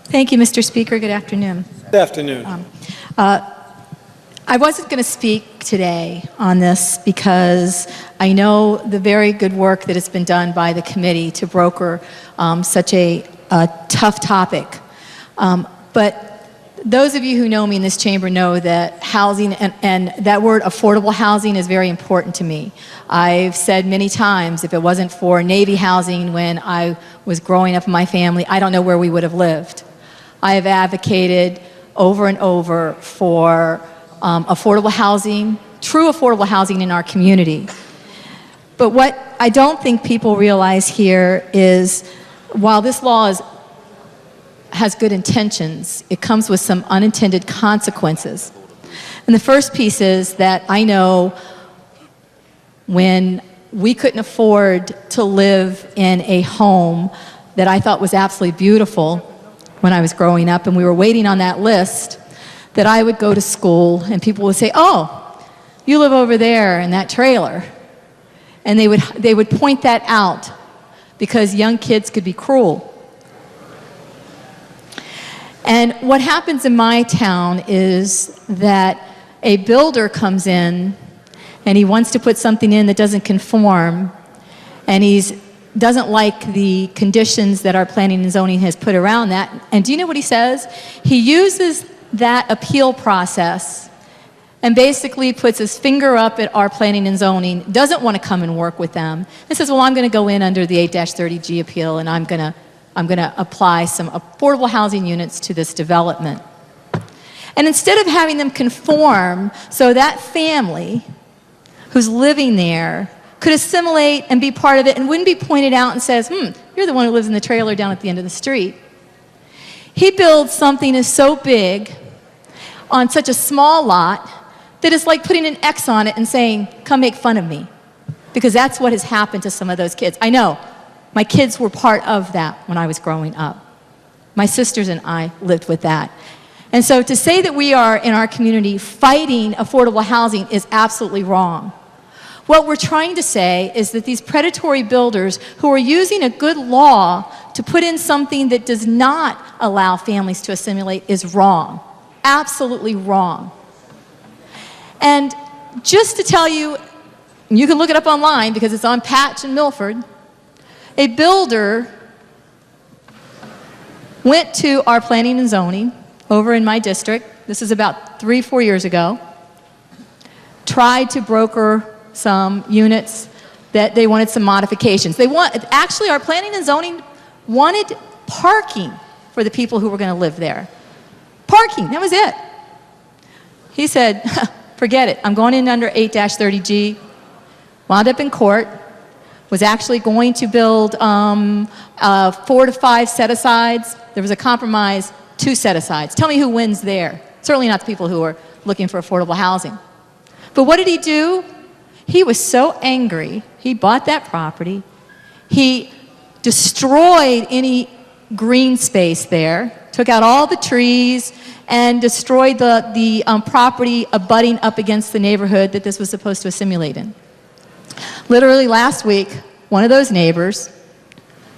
Thank you, Mr. Speaker. Good afternoon. Good afternoon. I wasn't going to speak today on this because I know the very good work that has been done by the committee to broker such a tough topic. But those of you who know me in this chamber know that housing and that word affordable housing is very important to me. I've said many times, if it wasn't for Navy housing when I was growing up in my family, I don't know where we would have lived. I have advocated over and over for affordable housing, true affordable housing in our community. But what I don't think people realize here is while this law has good intentions, it comes with some unintended consequences. And the first piece is that I know when we couldn't afford to live in a home that I thought was absolutely beautiful when I was growing up and we were waiting on that list, that I would go to school and people would say, "Oh, you live over there in that trailer." And they would point that out because young kids could be cruel. And what happens in my town is that a builder comes in and he wants to put something in that doesn't conform, and he doesn't like the conditions that our planning and zoning has put around that. And do you know what he says? He uses that appeal process and basically puts his finger up at our planning and zoning, doesn't want to come and work with them, and says, "Well, I'm going to go in under the 8-30G appeal and I'm going to apply some affordable housing units to this development." And instead of having them conform so that family who's living there could assimilate and be part of it and wouldn't be pointed out and says, "You're the one who lives in the trailer down at the end of the street." He builds something that's so big on such a small lot that it's like putting an X on it and saying, "Come make fun of me." Because that's what has happened to some of those kids. I know. My kids were part of that when I was growing up. My sisters and I lived with that. And so to say that we are in our community fighting affordable housing is absolutely wrong. What we're trying to say is that these predatory builders who are using a good law to put in something that does not allow families to assimilate is wrong. Absolutely wrong. And just to tell you, you can look it up online because it's on Patch in Milford, a builder went to our planning and zoning over in my district, this is about 3-4 years ago, tried to broker some units that they wanted some modifications. Actually, our planning and zoning wanted parking for the people who were going to live there. Parking, that was it. He said, "Forget it, I'm going in under 8-30G, wound up in court, was actually going to build 4 to 5 set-asides. There was a compromise, 2 set-asides. Tell me who wins there. Certainly not the people who are looking for affordable housing. But what did he do? He was so angry. He bought that property. He destroyed any green space there, took out all the trees, and destroyed the property abutting up against the neighborhood that this was supposed to assimilate in. Literally last week, one of those neighbors,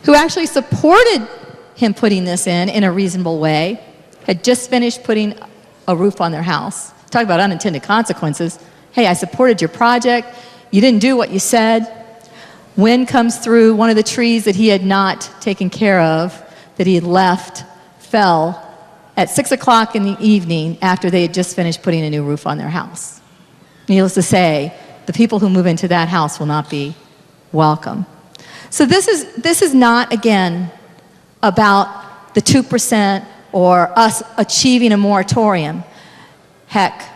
who actually supported him putting this in a reasonable way, had just finished putting a roof on their house. Talk about unintended consequences. Hey, I supported your project. You didn't do what you said. Wind comes through, one of the trees that he had not taken care of, that he had left, fell at 6 o'clock in the evening after they had just finished putting a new roof on their house. Needless to say, the people who move into that house will not be welcome. So this is not, again, about the 2% or us achieving a moratorium. Heck,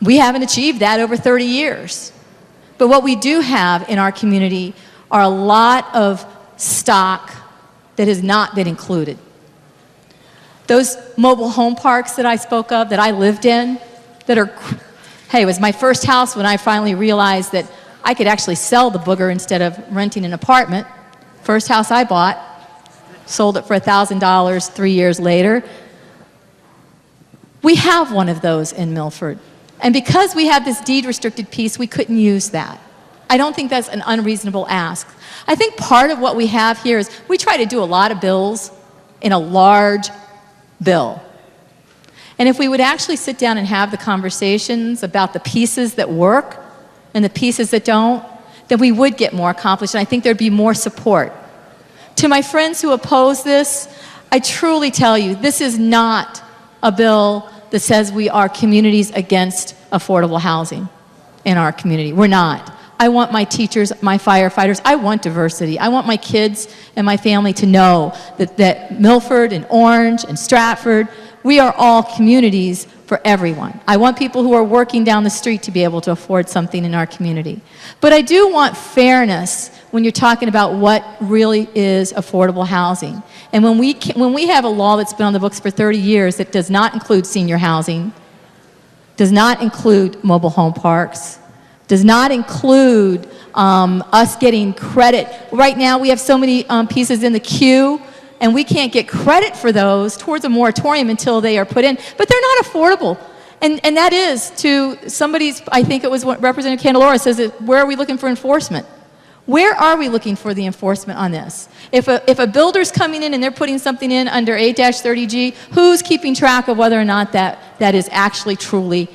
we haven't achieved that over 30 years. But what we do have in our community are a lot of stock that has not been included. Those mobile home parks that I spoke of, that I lived in, that are, hey, it was my first house when I finally realized that I could actually sell the booger instead of renting an apartment. First house I bought, sold it for $1,000 3 years later. We have one of those in Milford. And because we have this deed-restricted piece, we couldn't use that. I don't think that's an unreasonable ask. I think part of what we have here is we try to do a lot of bills in a large bill. And if we would actually sit down and have the conversations about the pieces that work and the pieces that don't, then we would get more accomplished, and I think there'd be more support. To my friends who oppose this, I truly tell you, this is not a bill that says we are communities against affordable housing in our community. We're not. I want my teachers, my firefighters, I want diversity. I want my kids and my family to know that Milford and Orange and Stratford, we are all communities for everyone. I want people who are working down the street to be able to afford something in our community. But I do want fairness when you're talking about what really is affordable housing. And when we have a law that's been on the books for 30 years that does not include senior housing, does not include mobile home parks, does not include us getting credit. Right now we have so many pieces in the queue, and we can't get credit for those towards a moratorium until they are put in, but they're not affordable. And that is to somebody's, I think it was what Representative Candelora says, where are we looking for enforcement? Where are we looking for the enforcement on this? If a builder's coming in and they're putting something in under 8-30G, who's keeping track of whether or not that is actually truly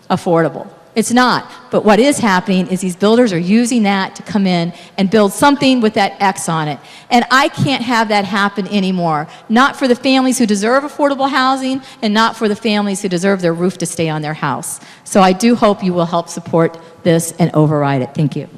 affordable? It's not. But what is happening is these builders are using that to come in and build something with that X on it. And I can't have that happen anymore. Not for the families who deserve affordable housing, and not for the families who deserve their roof to stay on their house. So I do hope you will help support this and override it. Thank you.